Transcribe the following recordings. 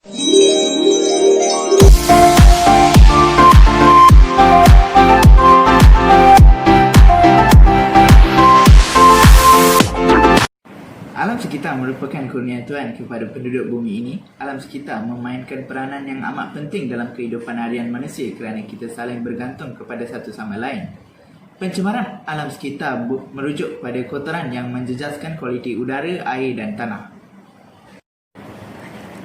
Alam sekitar merupakan kurnia Tuhan kepada penduduk bumi ini. Alam sekitar memainkan peranan yang amat penting dalam kehidupan harian manusia kerana kita saling bergantung kepada satu sama lain. Pencemaran alam sekitar merujuk pada kotoran yang menjejaskan kualiti udara, air dan tanah.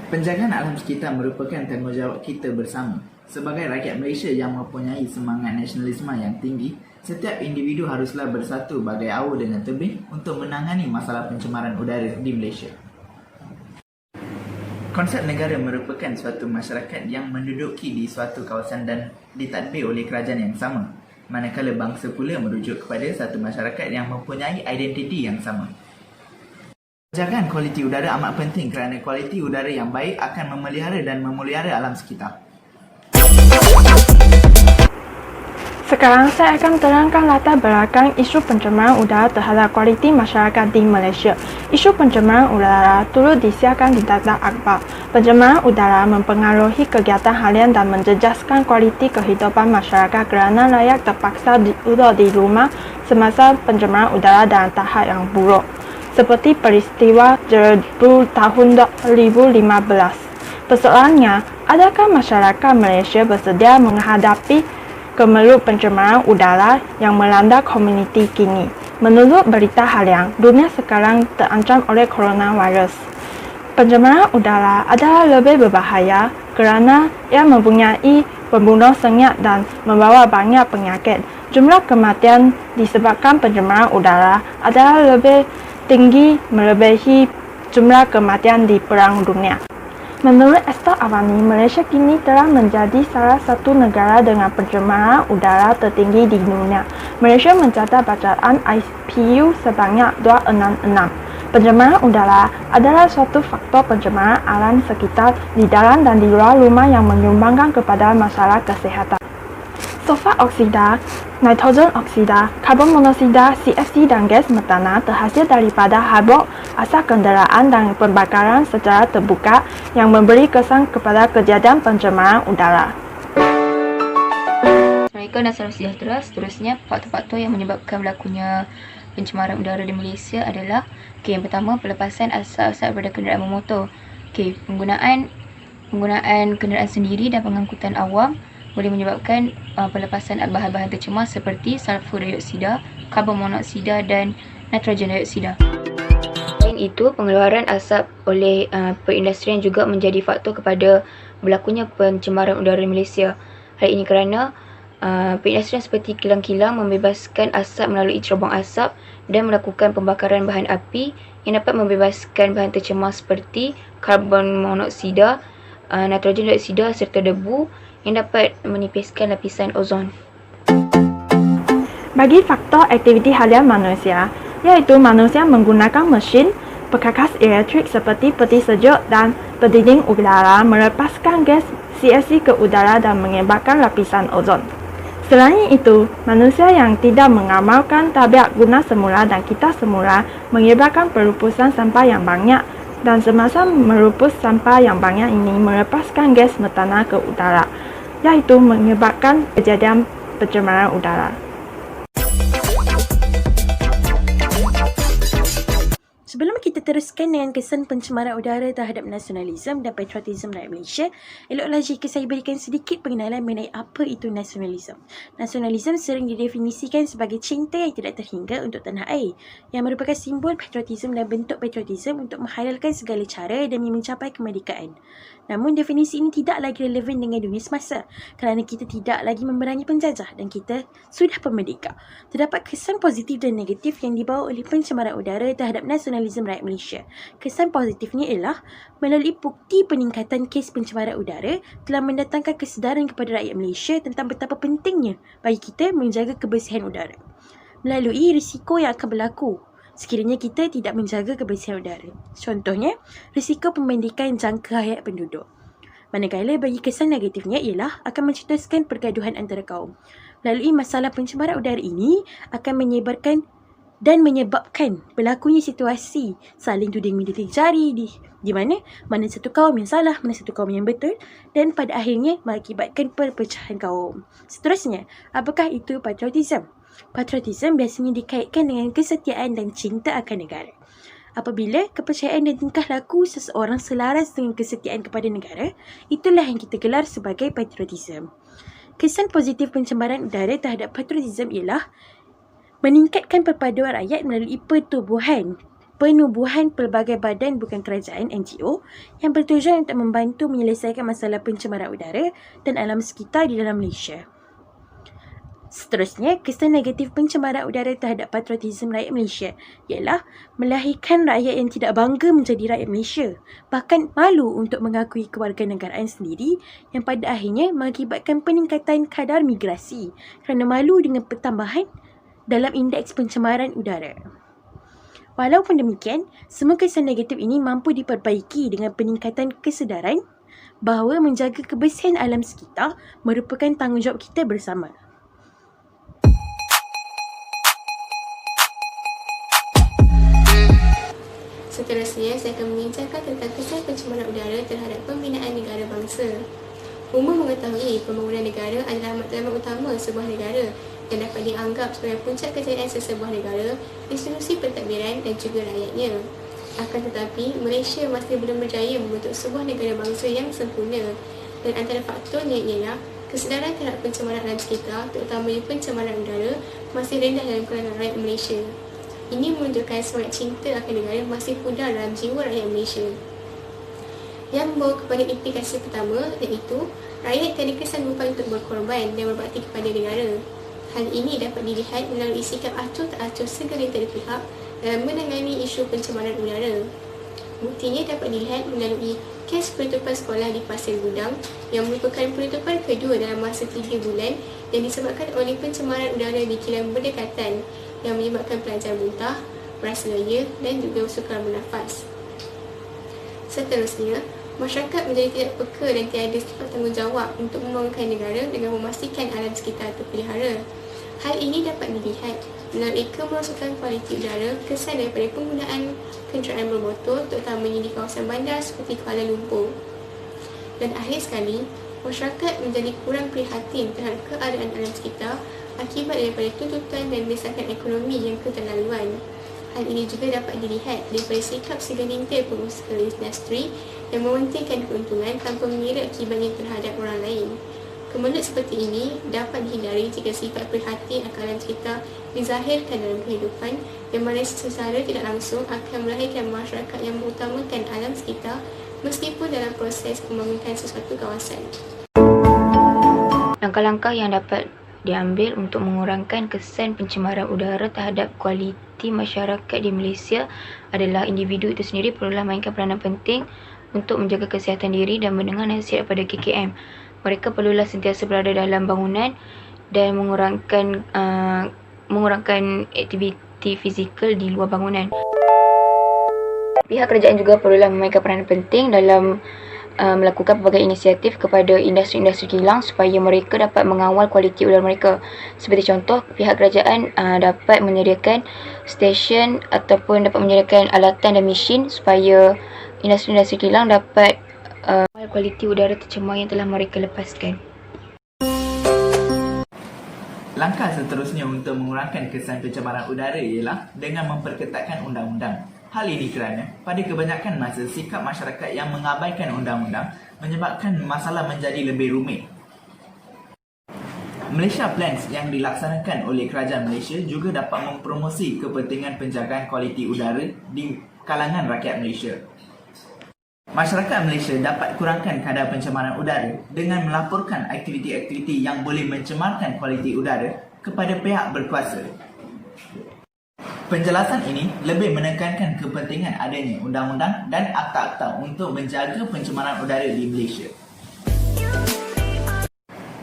Penjagaan alam sekitar merupakan tanggungjawab kita bersama. Sebagai rakyat Malaysia yang mempunyai semangat nasionalisme yang tinggi, setiap individu haruslah bersatu bagai awal dengan tebing untuk menangani masalah pencemaran udara di Malaysia. Konsep negara merupakan suatu masyarakat yang menduduki di suatu kawasan dan ditadbir oleh kerajaan yang sama, manakala bangsa pula merujuk kepada satu masyarakat yang mempunyai identiti yang sama. Penjagaan kualiti udara amat penting kerana kualiti udara yang baik akan memelihara dan memelihara alam sekitar. Sekarang saya akan terangkan latar belakang isu pencemaran udara terhadap kualiti masyarakat di Malaysia. Isu pencemaran udara turut disiarkan di data akhbar. Pencemaran udara mempengaruhi kegiatan harian dan menjejaskan kualiti kehidupan masyarakat kerana rakyat terpaksa duduk di rumah semasa pencemaran udara dalam tahap yang buruk. Seperti peristiwa Jerebu tahun 2015. Persoalannya, adakah masyarakat Malaysia bersedia menghadapi kemelut pencemaran udara yang melanda komuniti kini? Menurut berita harian, dunia sekarang terancam oleh coronavirus. Pencemaran udara adalah lebih berbahaya kerana ia mempunyai pembunuh senyap dan membawa banyak penyakit. Jumlah kematian disebabkan pencemaran udara adalah lebih tinggi melebihi jumlah kematian di Perang Dunia. Menurut Estor Awami, Malaysia kini telah menjadi salah satu negara dengan pencemaran udara tertinggi di dunia. Malaysia mencatat bacaan IPU sebanyak 266. Pencemaran udara adalah suatu faktor pencemaran alam sekitar di dalam dan di luar rumah yang menyumbangkan kepada masalah kesihatan. Sulfat oksida, nitrogen oksida, karbon monoksida, CFC dan gas metana terhasil daripada habuk asap kenderaan dan pembakaran secara terbuka yang memberi kesan kepada kejadian pencemaran udara. Assalamualaikum dan salam sejahtera. Seterusnya, faktor-faktor yang menyebabkan berlakunya pencemaran udara di Malaysia adalah yang pertama, pelepasan asap-asap daripada kenderaan bermotor. Penggunaan kenderaan sendiri dan pengangkutan awam boleh menyebabkan pelepasan bahan-bahan tercemar seperti sulfur dioksida, karbon monoksida dan nitrogen dioksida. Selain itu, pengeluaran asap oleh perindustrian juga menjadi faktor kepada berlakunya pencemaran udara di Malaysia. Hal ini kerana perindustrian seperti kilang-kilang membebaskan asap melalui cerobong asap dan melakukan pembakaran bahan api yang dapat membebaskan bahan tercemar seperti karbon monoksida, nitrogen dioksida serta debu yang dapat menipiskan lapisan ozon. Bagi faktor aktiviti harian manusia, iaitu manusia menggunakan mesin, perkakas elektrik seperti peti sejuk dan pendingin udara melepaskan gas CFC ke udara dan menyebabkan lapisan ozon. Selain itu, manusia yang tidak mengamalkan tabiat guna semula dan kita semula menyebabkan perupusan sampah yang banyak dan semasa merupus sampah yang banyak ini melepaskan gas metana ke udara, iaitu menyebabkan kejadian pencemaran udara. Sebelum kita teruskan dengan kesan pencemaran udara terhadap nasionalisme dan patriotisme rakyat Malaysia, eloklah jika saya berikan sedikit pengenalan mengenai apa itu nasionalisme. Nasionalisme sering didefinisikan sebagai cinta yang tidak terhingga untuk tanah air, yang merupakan simbol patriotisme dan bentuk patriotisme untuk menghalalkan segala cara demi mencapai kemerdekaan. Namun definisi ini tidak lagi relevan dengan dunia semasa kerana kita tidak lagi memerangi penjajah dan kita sudah merdeka. Terdapat kesan positif dan negatif yang dibawa oleh pencemaran udara terhadap nasionalisme rakyat Malaysia. Kesan positifnya ialah melalui bukti peningkatan kes pencemaran udara telah mendatangkan kesedaran kepada rakyat Malaysia tentang betapa pentingnya bagi kita menjaga kebersihan udara. Melalui risiko yang akan berlaku sekiranya kita tidak menjaga kebersihan udara. Contohnya, risiko pembendikan jangka hayat penduduk. Manakala bagi kesan negatifnya ialah akan mencetuskan pergaduhan antara kaum. Melalui masalah pencemaran udara ini akan menyebarkan dan menyebabkan berlakunya situasi saling tuding mendidik jari di mana satu kaum yang salah, mana satu kaum yang betul, dan pada akhirnya mengakibatkan perpecahan kaum. Seterusnya, apakah itu patriotism? Patriotism biasanya dikaitkan dengan kesetiaan dan cinta akan negara. Apabila kepercayaan dan tingkah laku seseorang selaras dengan kesetiaan kepada negara, itulah yang kita gelar sebagai patriotism. Kesan positif pencemaran udara terhadap patriotism ialah meningkatkan perpaduan rakyat melalui penubuhan pelbagai badan bukan kerajaan NGO yang bertujuan untuk membantu menyelesaikan masalah pencemaran udara dan alam sekitar di dalam Malaysia. Seterusnya, kesan negatif pencemaran udara terhadap patriotisme rakyat Malaysia ialah melahirkan rakyat yang tidak bangga menjadi rakyat Malaysia, bahkan malu untuk mengakui kewarganegaraan sendiri yang pada akhirnya mengakibatkan peningkatan kadar migrasi kerana malu dengan pertambahan dalam indeks pencemaran udara. Walaupun demikian, semua kesan negatif ini mampu diperbaiki dengan peningkatan kesedaran bahawa menjaga kebersihan alam sekitar merupakan tanggungjawab kita bersama. Seterusnya, saya akan membincangkan tentang kesan pencemaran udara terhadap pembinaan negara bangsa. Umum mengetahui pembangunan negara adalah matlamat utama sebuah negara dan dapat dianggap sebagai puncak kejayaan sesebuah negara, institusi pentadbiran dan juga rakyatnya. Akan tetapi, Malaysia masih belum berjaya membentuk sebuah negara bangsa yang sempurna, dan antara faktornya ialah kesedaran terhadap pencemaran alam sekitar, terutamanya pencemaran udara, masih rendah dalam kalangan rakyat Malaysia. Ini menunjukkan semangat cinta akan negara masih pudar dalam jiwa rakyat Malaysia, yang membawa kepada implikasi pertama, iaitu rakyat tiada kesan berupaya untuk berkorban dan berbakti kepada negara. Hal ini dapat dilihat melalui sikap acuh tak acuh segelintir pihak dalam menangani isu pencemaran udara. Buktinya dapat dilihat melalui kes penutupan sekolah di Pasir Gudang yang merupakan penutupan kedua dalam masa 3 bulan yang disebabkan oleh pencemaran udara di kilang berdekatan yang menyebabkan pelajar muntah, berasa lega dan juga sukar bernafas. Seterusnya, masyarakat menjadi tidak peka dan tiada sifat tanggungjawab untuk membangunkan negara dengan memastikan alam sekitar terpelihara. Hal ini dapat dilihat melalui kemerosotan kualiti udara, kesan daripada penggunaan kenderaan bermotor terutamanya di kawasan bandar seperti Kuala Lumpur. Dan akhir sekali, masyarakat menjadi kurang prihatin terhadap keadaan alam sekitar akibat daripada tuntutan dan desakan ekonomi yang keterlaluan. Hal ini juga dapat dilihat daripada sikap segelintir pengusaha industri yang mementingkan keuntungan tanpa mengira akibatnya terhadap orang lain. Kemelut seperti ini dapat dihindari jika sifat prihatin akan alam sekitar dizahirkan dalam kehidupan, yang mana secara tidak langsung akan melahirkan masyarakat yang mengutamakan alam sekitar meskipun dalam proses membangunkan sesuatu kawasan. Langkah-langkah yang dapat diambil untuk mengurangkan kesan pencemaran udara terhadap kualiti masyarakat di Malaysia adalah individu itu sendiri perlulah mainkan peranan penting untuk menjaga kesihatan diri dan mendengar nasihat daripada KKM. Mereka perlulah sentiasa berada dalam bangunan dan mengurangkan aktiviti fizikal di luar bangunan. Pihak kerajaan juga perlulah memainkan peranan penting dalam melakukan pelbagai inisiatif kepada industri-industri kilang supaya mereka dapat mengawal kualiti udara mereka. Seperti contoh, pihak kerajaan dapat menyediakan stesen ataupun dapat menyediakan alatan dan mesin supaya industri-industri kilang dapat kualiti udara tercemar yang telah mereka lepaskan. Langkah seterusnya untuk mengurangkan kesan pencemaran udara ialah dengan memperketatkan undang-undang. Hal ini kerana pada kebanyakan masa sikap masyarakat yang mengabaikan undang-undang menyebabkan masalah menjadi lebih rumit. Malaysia Plans yang dilaksanakan oleh kerajaan Malaysia juga dapat mempromosi kepentingan penjagaan kualiti udara di kalangan rakyat Malaysia. Masyarakat Malaysia dapat kurangkan kadar pencemaran udara dengan melaporkan aktiviti-aktiviti yang boleh mencemarkan kualiti udara kepada pihak berkuasa. Penjelasan ini lebih menekankan kepentingan adanya undang-undang dan akta-akta untuk menjaga pencemaran udara di Malaysia.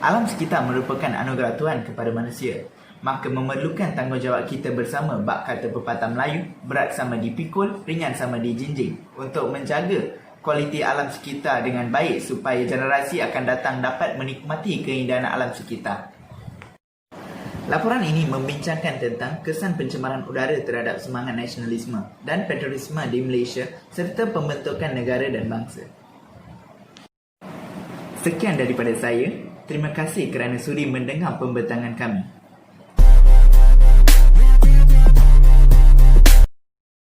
Alam sekitar merupakan anugerah Tuhan kepada manusia, maka memerlukan tanggungjawab kita bersama bak kata pepatah Melayu, berat sama dipikul, ringan sama dijinjing, untuk menjaga kualiti alam sekitar dengan baik supaya generasi akan datang dapat menikmati keindahan alam sekitar. Laporan ini membincangkan tentang kesan pencemaran udara terhadap semangat nasionalisme dan patriotisme di Malaysia serta pembentukan negara dan bangsa. Sekian daripada saya. Terima kasih kerana sudi mendengar pembentangan kami.